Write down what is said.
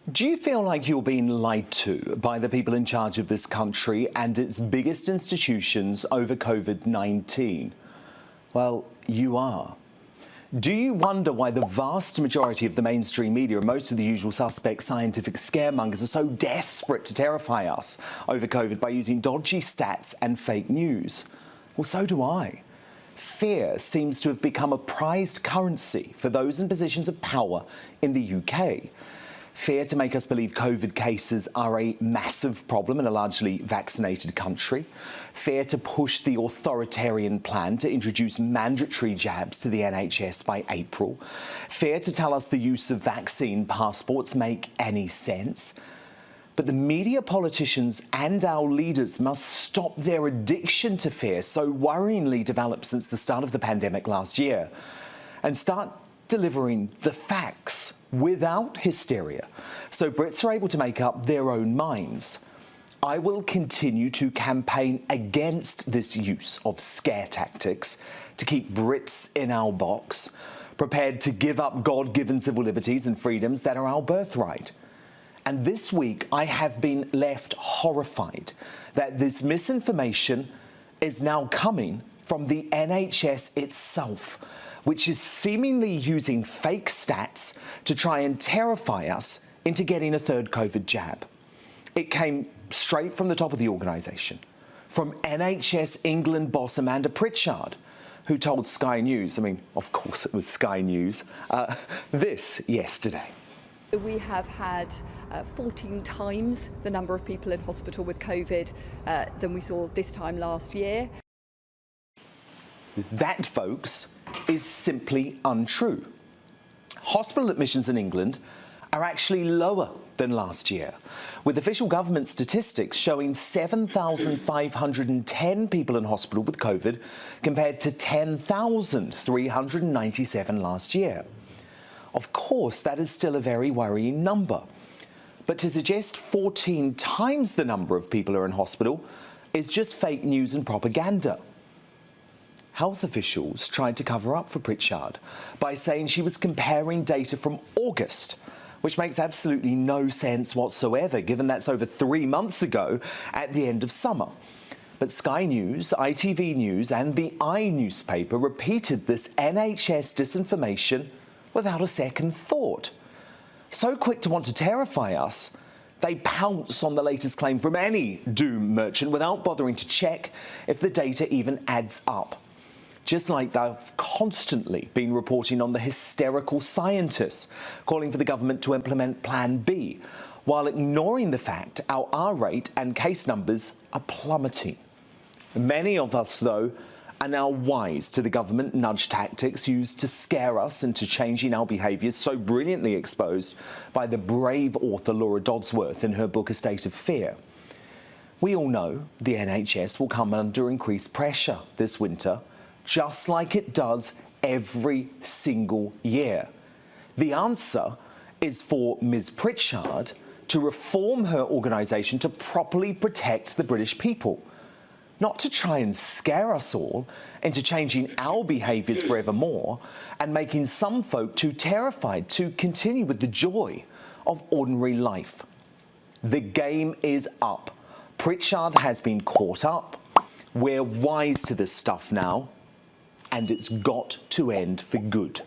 Do you feel like you're being lied to by the people in charge of this country and its biggest institutions over COVID-19? Well, you are. Do you wonder why the vast majority of the mainstream media and most of the usual suspect scientific scaremongers are so desperate to terrify us over COVID by using dodgy stats and fake news? Well, so do I. Fear seems to have become a prized currency for those in positions of power in the UK. Fear to make us believe COVID cases are a massive problem in a largely vaccinated country. Fear to push the authoritarian plan to introduce mandatory jabs to the NHS by April. Fear to tell us the use of vaccine passports make any sense. But the media, politicians and our leaders must stop their addiction to fear, so worryingly developed since the start of the pandemic last year, and start delivering the facts without hysteria, so Brits are able to make up their own minds. I will continue to campaign against this use of scare tactics to keep Brits in our box, prepared to give up God-given civil liberties and freedoms that are our birthright. And this week, I have been left horrified that this misinformation is now coming from the NHS itself, which is seemingly using fake stats to try and terrify us into getting a third COVID jab. It came straight from the top of the organisation, from NHS England boss Amanda Pritchard, who told Sky News, of course it was Sky News, this yesterday. We have had 14 times the number of people in hospital with COVID than we saw this time last year. That, folks, is simply untrue. Hospital admissions in England are actually lower than last year, with official government statistics showing 7,510 people in hospital with COVID compared to 10,397 last year. Of course, that is still a very worrying number, but to suggest 14 times the number of people who are in hospital is just fake news and propaganda. Health officials tried to cover up for Pritchard by saying she was comparing data from August, which makes absolutely no sense whatsoever, given that's over 3 months ago at the end of summer. But Sky News, ITV News and the I newspaper repeated this NHS disinformation without a second thought. So quick to want to terrify us, they pounce on the latest claim from any doom merchant without bothering to check if the data even adds up. Just like they've constantly been reporting on the hysterical scientists calling for the government to implement Plan B, while ignoring the fact our R rate and case numbers are plummeting. Many of us, though, are now wise to the government nudge tactics used to scare us into changing our behaviours, so brilliantly exposed by the brave author Laura Dodsworth in her book A State of Fear. We all know the NHS will come under increased pressure this winter, just like it does every single year. The answer is for Ms. Pritchard to reform her organisation to properly protect the British people, not to try and scare us all into changing our behaviours forevermore and making some folk too terrified to continue with the joy of ordinary life. The game is up. Pritchard has been caught up. We're wise to this stuff now, and it's got to end for good.